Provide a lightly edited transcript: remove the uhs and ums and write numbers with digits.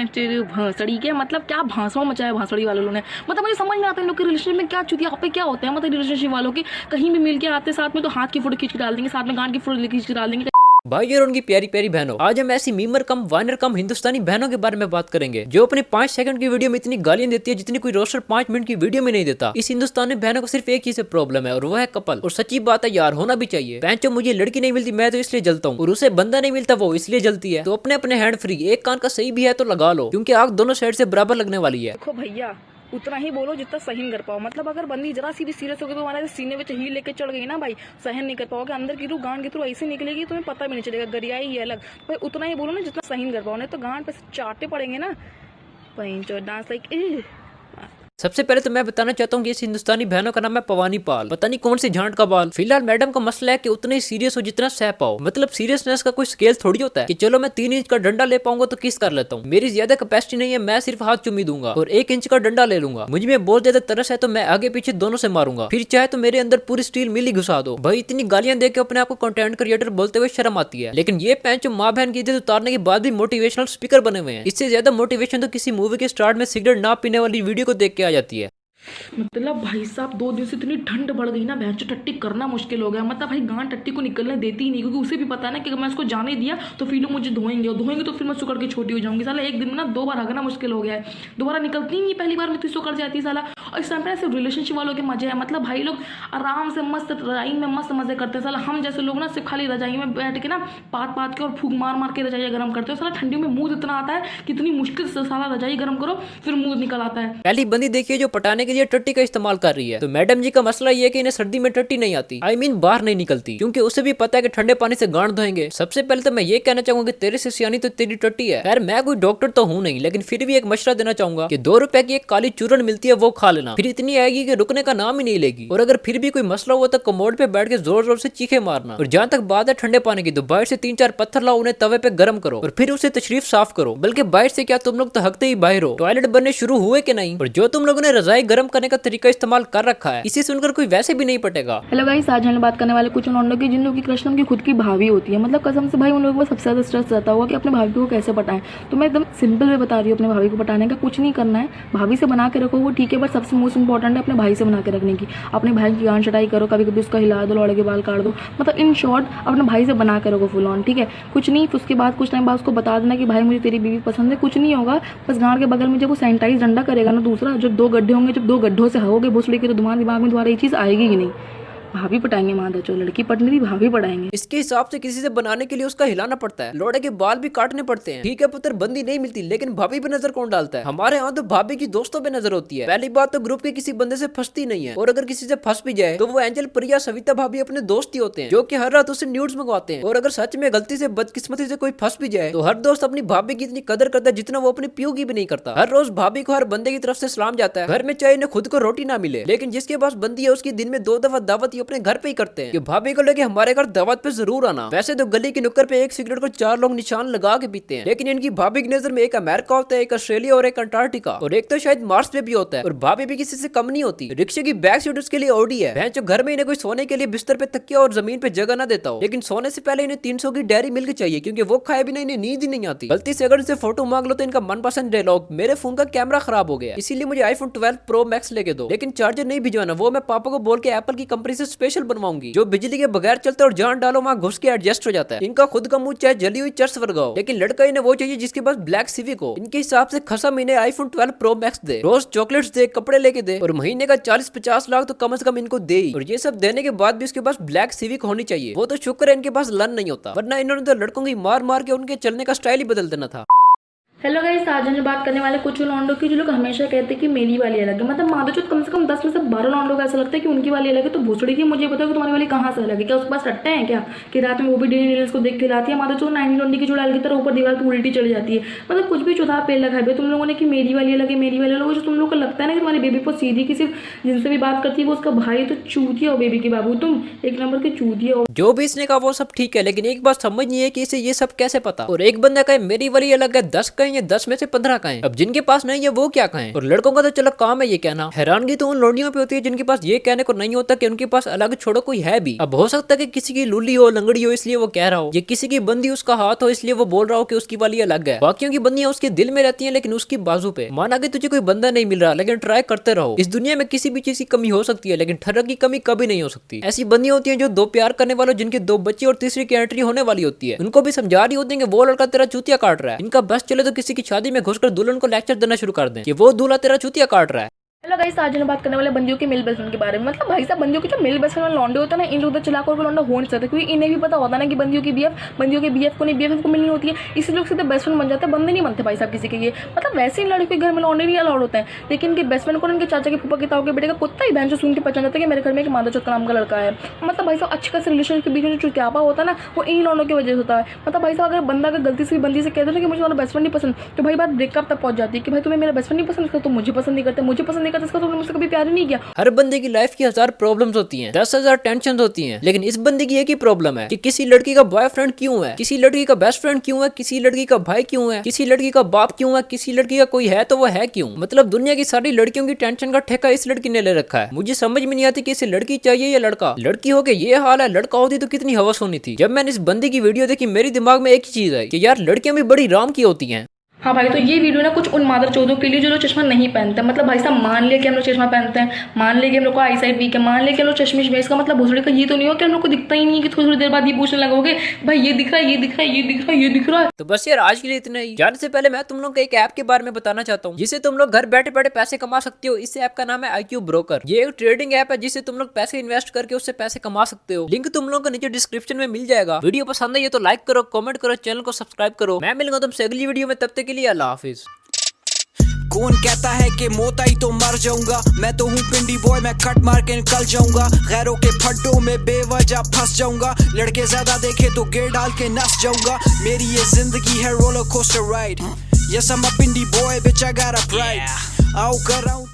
तेरे भंसड़ी के मतलब क्या भाषण मचाया भंसड़ी वालों ने। मतलब मुझे समझ नहीं आता इन लोग के रिलेशनशिप में क्या चुतिया पे क्या होता है। मतलब रिलेशनशिप वालों के कहीं भी मिल के आते साथ में तो हाथ की फोटो खींच के डाल देंगे, साथ में गांड की फोटो खींच के डाल देंगे। भाई और उनकी प्यारी प्यारी बहनों, आज हम ऐसी मीमर कम वाइनर कम हिंदुस्तानी बहनों के बारे में बात करेंगे जो अपने 5 सेकंड की वीडियो में इतनी गालियां देती है जितनी कोई रोस्टर 5 मिनट की वीडियो में नहीं देता। इस हिंदुस्तानी बहनों को सिर्फ एक चीज से प्रॉब्लम है और वो है कपल। और सच्ची बात है यार, होना भी चाहिए। पैंचो मुझे लड़की नहीं मिलती मैं तो इसलिए जलता हूँ और उसे बंदा नहीं मिलता वो इसलिए जलती है। तो अपने अपने हैंड फ्री, एक कान का सही भी है तो लगा लो क्योंकि आग दोनों साइड से बराबर लगने वाली है। देखो भैया, उतना ही बोलो जितना सहन कर पाओ। मतलब अगर बंदी जरा सी भी सीरियस हो गई तो हमारे सीने में हील लेके चढ़ गई ना भाई, सहन नहीं कर पाओगे। अंदर की रू गांड की थ्रू ऐसे निकलेगी तुम्हें पता भी नहीं चलेगा, गरियाई ही अलग। भाई उतना ही बोलो ना जितना सहन कर पाओ, नहीं तो गांड पे चाटे पड़ेंगे ना। डांस लाइक सबसे पहले तो मैं बताना चाहता हूँ कि इस हिंदुस्तानी बहनों का नाम है पवानी पाल, पता नहीं कौन सी झांट का बाल। फिलहाल मैडम का मसला है कि उतने सीरियस हो जितना सह पाओ। मतलब सीरियसनेस का कोई स्केल थोड़ी होता है कि चलो मैं 3 इंच का डंडा ले पाऊंगा तो किस कर लेता हूँ। मेरी ज्यादा कैपेसिटी नहीं है, मैं सिर्फ हाथ चुमी दूंगा और 1 इंच का डंडा ले लूंगा। मुझ में बहुत ज्यादा तरस है तो मैं आगे पीछे दोनों से मारूंगा, फिर चाहे तो मेरे अंदर पूरी स्टील मिल ही घुसा दो। भाई इतनी गालियां देके अपने आप को कंटेंट क्रिएटर बोलते हुए शर्म आती है, लेकिन ये पैंचो माँ बहन की इज्जत उतारने के बाद भी मोटिवेशनल स्पीकर बने हुए हैं। इससे ज्यादा मोटिवेशन तो किसी मूवी के स्टार्ट में सिगरेट ना पीने वाली वीडियो को देख के आ जाती है। मतलब भाई साहब 2 दिन से इतनी ठंड बढ़ गई ना, भैंस टट्टी करना मुश्किल हो गया। मतलब भाई गांड टट्टी को निकलने देती ही नहीं, क्योंकि उसे भी पता है ना कि अगर मैं उसको जाने दिया तो फिर लोग मुझे धोएंगे और धोएंगे तो फिर मैं सुकड़ के छोटी हो जाऊंगी। साला एक दिन में ना 2 बार हगना मुश्किल हो गया है, दोबारा निकलती ही नहीं। पहली बार में तो सुकड़ जाती है साला। और इस टाइम पे सिर्फ रिलेशनशिप वालों के मजे है। मतलब भाई लोग आराम से मस्त रजाई में मस्त मजे करते हैं। साला हम जैसे लोग ना सिर्फ खाली रजाई में बैठ के ना पात पात के और फूक मार मार के रजाई गर्म करते हो। साला ठंडी में मुंह इतना आता है कि इतनी मुश्किल से साला रजाई गर्म करो फिर मुंह निकल आता है। पहली बंदी देखिए जो पटाने के लिए टट्टी का इस्तेमाल कर रही है। तो मैडम जी का मसला ये है कि इन्हें सर्दी में टट्टी नहीं आती, I mean बाहर नहीं निकलती, क्योंकि उसे भी पता है कि ठंडे पानी से गांड धोएंगे। सबसे पहले तो मैं ये कहना चाहूंगा कि तेरे से सियानी तो तेरी टट्टी है। खैर मैं कोई डॉक्टर तो हूं नहीं, लेकिन फिर भी एक मशवरा देना चाहूंगा कि 2 रुपए की एक काली चूरन मिलती है वो खा लेना, फिर इतनी आएगी कि रुकने का नाम ही नहीं लेगी। और अगर फिर भी कोई मसला हुआ तो कमोड पे बैठ के जोर जोर से चीखे मारना। और जहां तक बात है ठंडे पानी की, तो बाहर से 3-4 पत्थर लाओ, उन्हें तवे पे गर्म करो और फिर उसे तशरीफ साफ करो। बल्कि बाहर से क्या तुम लोग तो हकते ही बाहर हो, टॉयलेट बनने शुरू हुए कि नहीं। और जो तुम लोगों ने रजाई गर्म करने का तरीका इस्तेमाल कर रखा है, इसे सुनकर कोई वैसे भी नहीं पटेगा। हेलो गाइस, आज हम बात करने वाले कुछ उन लौंडों की जिन लोगों की क्रश उनकी खुद की भाभी होती है। मतलब कसम से भाई उन लोगों को सबसे ज्यादा स्ट्रेस रहता होगा कि अपने भाभी को कैसे पटाएं। तो मैं एकदम सिंपल वे बता रही हूँ, अपने भाभी को पटाने का कुछ नहीं करना है। भाभी से बना के रखो वो ठीक है, बट सबसे मोस्ट इंपॉर्टेंट है अपने भाई से बना के रखने की। अपने भाई की गांड छटाई करो, कभी कभी उसका हिला दो, लौड़े के बाल काट दो। मतलब इन शॉर्ट अपने भाई से बना के रखो फुल ऑन, ठीक है। कुछ नहीं, उसके बाद कुछ टाइम बाद उसको बता देना कि भाई मुझे तेरी बीवी पसंद है। कुछ नहीं होगा, बस गांड के बगल में जब वो सैनिटाइज डंडा करेगा ना दूसरा, जब 2 गड्ढे होंगे, जब 2 गड्ढों से होगे भोसड़ी के, तो तुम्हारे दिमाग में दोबारा ये चीज़ आएगी ही नहीं। भाभी पटाएंगे मादा चो, लड़की पटने दी भाभी पटाएंगे। इसके हिसाब से किसी से बनाने के लिए उसका हिलाना पड़ता है, लोड़े के बाल भी काटने पड़ते हैं। ठीक है पुत्र, बंदी नहीं मिलती, लेकिन भाभी पे नजर कौन डालता है? हमारे यहाँ तो भाभी की दोस्तों पे नजर होती है। पहली बात तो ग्रुप के किसी बंदे से फंसती नहीं है, और अगर किसी से फंस भी जाए तो वो एंजल, प्रिया, सविता भाभी अपने दोस्त ही होते हैं जो कि हर रात उससे न्यूड्स मंगवाते हैं। और अगर सच में गलती से बदकिस्मती से कोई फंस भी जाए तो हर दोस्त अपनी भाभी की इतनी कदर करता है जितना वो अपनी पियो की भी नहीं करता। हर रोज भाभी को हर बंदे की तरफ से सलाम जाता है, घर में चाहे इन्हें खुद को रोटी ना मिले, लेकिन जिसके पास बंदी है उसकी दिन में 2 दफा दावत अपने घर पे ही करते हैं कि भाभी को लेके हमारे घर दावत पे जरूर आना। वैसे तो गली की नुक्कड़ पे एक सिगरेट को 4 लोग निशान लगा के पीते हैं, लेकिन इनकी भाभी की नजर में एक अमेरिका होता है, एक ऑस्ट्रेलिया और एक अंटार्कटिका, और एक तो शायद मार्स पे भी होता है। और भाभी भी किसी से कम नहीं होती। रिक्शे की बैक सीट उसके लिए ओडी है। भैंस जो घर में इन्हें कोई सोने के लिए बिस्तर पे तकिया और जमीन पे जगह ना देता हो, लेकिन सोने से पहले इन्हें 300 की डेयरी मिल्क चाहिए, क्योंकि वो खाए बिना इन्हें नींद ही नहीं आती। गलती से अगर इनसे फोटो मांग लो तो इनका मनपसंद डायलॉग, मेरे फोन का कैमरा खराब हो गया इसीलिए मुझे iPhone 12 Pro Max लेके दो, लेकिन चार्जर नहीं भिजवाना, वो मैं पापा को बोल के एप्पल की कंपनी से स्पेशल बनवाऊंगी जो बिजली के बगैर चलता है और जान डालो वहाँ घुस के एडजस्ट हो जाता है। इनका खुद का मुंह चाहे जली हुई चर्च वर्गाओ, लेकिन लड़का इन्हें वो चाहिए जिसके पास ब्लैक सिविक हो। इनके हिसाब से खसम इन्हें iPhone 12 Pro Max दे, रोज चॉकलेट्स दे, कपड़े लेके दे, और महीने का 40-50 लाख तो कम से कम इनको दे ही। और ये सब देने के बाद भी उसके पास ब्लैक सिविक होनी चाहिए। वो तो शुक्र है इनके पास लन नहीं होता, वरना इन्होंने तो लड़कों की मार मार के उनके चलने का स्टाइल ही बदल देना था। हेलो गाइस, आज हम बात करने वाले कुछ लौंडों की जो लोग हमेशा कहते हैं कि मेरी वाली अलग है। मतलब माधोचोद कम से कम 10 में से 12 लौंडों को ऐसा लगता है कि उनकी वाली अलग है। तो भोसड़ी थी, मुझे बताओ कि तुम्हारी वाली कहाँ से अलग है? क्या उसके पास रट्टे हैं क्या कि रात में वो भी डेली रील्स को देख के लाती है? माधोचोद 90 लौंडी की चुड़ैल की तरह ऊपर दीवार की उल्टी चली जाती है। मतलब कुछ भी चौथा पेड़ लगा है तुम लोगों ने कि मेरी वाली अलग है, मेरी वाली अलग है। जो तुम लोग को लगता है ना कि तुम्हारी बेबी को सीधी की सिर्फ जिनसे भी बात करती है वो उसका भाई, तो चूतिया हो बेबी की बाबू, तुम 1 नंबर के चूतिया हो। जो भी इसने कहा वो सब ठीक है, लेकिन एक बात समझ नहीं है कि इसे ये सब कैसे पता। और एक बंदा कहे मेरी वाली अलग है, 10 कहें ये 10 में से 15 कहें। अब जिनके पास नहीं है वो क्या कहें। और लड़कों का तो चलो काम है ये कहना। हैरानगी तो उन लौंडियों पे होती है जिनके पास ये कहने को नहीं होता कि उनके पास अलग छोड़ो कोई है भी। अब हो सकता है कि किसी की लूली हो, लंगड़ी हो, इसलिए वो कह रहा हो, या किसी की बंदी उसका हाथ हो इसलिए वो बोल रहा हो कि उसकी वाली अलग है। बाकियों की बंदियां उसके दिल में रहती हैं लेकिन उसकी बाजू पे। माना कि तुझे कोई बंदा नहीं मिल रहा लेकिन ट्राई करते रहो। इस दुनिया में किसी भी चीज की कमी हो सकती है लेकिन ठरक की कमी कभी नहीं हो सकती। ऐसी बंदियां होती हैं जो दो प्यार करने वालों, जिनके 2 बच्चे और तीसरी की एंट्री होने वाली होती है, उनको भी समझा रही होती है कि वो लड़का तेरा चूतिया काट रहा है। इनका बस चले तो किसी की शादी में घुसकर दुल्हन को लेक्चर देना शुरू कर दें कि वो दूल्हा तेरा चूतिया काट रहा है। हेलो गाइस, आज हम बात करने वाले बंदियों के मेल बेस्ट फ्रेंड के बारे में। मतलब भाई साहब, बंदियों के जो मेल बेस्ट फ्रेंड लौंडे होते हैं ना, इन लोग तो चलाक और लौंडा हो नहीं सकते, क्योंकि इन्हें भी पता होता है ना कि बंदियों की बीएफ को नहीं बीएफ को मिलनी होती है, इसी लोग सीधे बेस्ट फ्रेंड बन जाते हैं, बंदे नहीं बनते भाई साहब किसी के। ये मतलब वैसे ही लड़के घर में लौंडे नहीं अलाउड होते हैं, लेकिन इनके बेस्ट फ्रेंड को उनके चाचा के फूफा के ताऊ के बेटे का कुत्ता ही बहन जो सुन के पहचान जाता है कि मेरे घर में एक माधव चक्कर नाम का लड़का है। मतलब भाई साहब, अच्छे खासे रिलेशन के बीच में जो चुतियापा होता है ना, वो इन लौंडों की वजह से होता है। मतलब भाई साहब, अगर बंदा अगर गलती से बंदी से कहते हैं कि मुझे तुम्हारा बेस्ट फ्रेंड नहीं पसंद, तो भाई बात ब्रेकअप तक पहुंच जाती है कि भाई तुम्हें मेरा बेस्ट फ्रेंड नहीं पसंद, इसका तुम मुझे पसंद नहीं करते, मुझे पसंद नहीं करते, इसका तुमने मुझसे कभी प्यार ही नहीं किया। हर बंदे की लाइफ की 1000 प्रॉब्लम्स होती हैं, 10,000 टेंशन होती हैं, लेकिन इस बंदे की एक ही प्रॉब्लम है कि किसी लड़की का बॉयफ्रेंड क्यों है, किसी लड़की का बेस्ट फ्रेंड क्यों है, किसी लड़की का भाई क्यों है, किसी लड़की का बाप क्यों है, किसी लड़की का कोई है तो वो है क्यों। मतलब दुनिया की सारी लड़कियों की टेंशन का ठेका इस लड़की ने ले रखा है। मुझे समझ में नहीं आती कि इसे लड़की चाहिए या लड़का। लड़की हो के ये हाल है, लड़का होती तो कितनी हवस होनी थी। जब मैंने इस बंदे की वीडियो देखी मेरे दिमाग में एक ही चीज आई कि यार लड़कियां भी बड़ी राम की होती हैं। हाँ भाई, तो ये वीडियो ना कुछ उन मादर चौधों के लिए जो लोग चश्मा नहीं पहनते। मतलब भाई साहब, मान लिया कि हम लोग चश्मा पहनते हैं, मान लिया कि हम लोग को आई साइड वीक है, मान लिया कि हम लोग चश्मिश में, इसका मतलब भोसड़ी का ये तो नहीं हो कि हम लोग को दिखता ही नहीं है कि थोड़ी देर बाद ये पूछने लगोगे भाई ये दिख रहा है, ये दिख रहा है, ये दिख रहा है, ये दिख रहा है। तो बस यार आज के लिए इतना ही। जाने से पहले मैं तुम लोग को एक ऐप के बारे में बताना चाहता हूँ जिससे तुम लोग घर बैठे बैठे पैसे कमा सकते हो। इस ऐप का नाम है IQ ब्रोकर। ये एक ट्रेडिंग ऐप है जिससे तुम लोग पैसे इन्वेस्ट करके उससे पैसे कमा सकते हो। लिंक तुम लोग को नीचे डिस्क्रिप्शन में मिल जाएगा। वीडियो पसंद है तो लाइक करो, कमेंट करो, चैनल को सब्सक्राइब करो। मैं मिलूंगा तुमसे अगली वीडियो में, तब तक के लिए अल्लाह हाफिज। कौन कहता है कि मोता ही तो मर जाऊंगा, मैं तो हूँ पिंडी बॉय, मैं कट मार के निकल जाऊंगा, गैरों के फड्डों में बेवजह फंस जाऊंगा, लड़के ज्यादा देखे तो गिर डाल के नस जाऊंगा, मेरी ये जिंदगी है roller coaster ride, yes I am a Pindi boy, bitch I got a pride, आओ कर रहा हूँ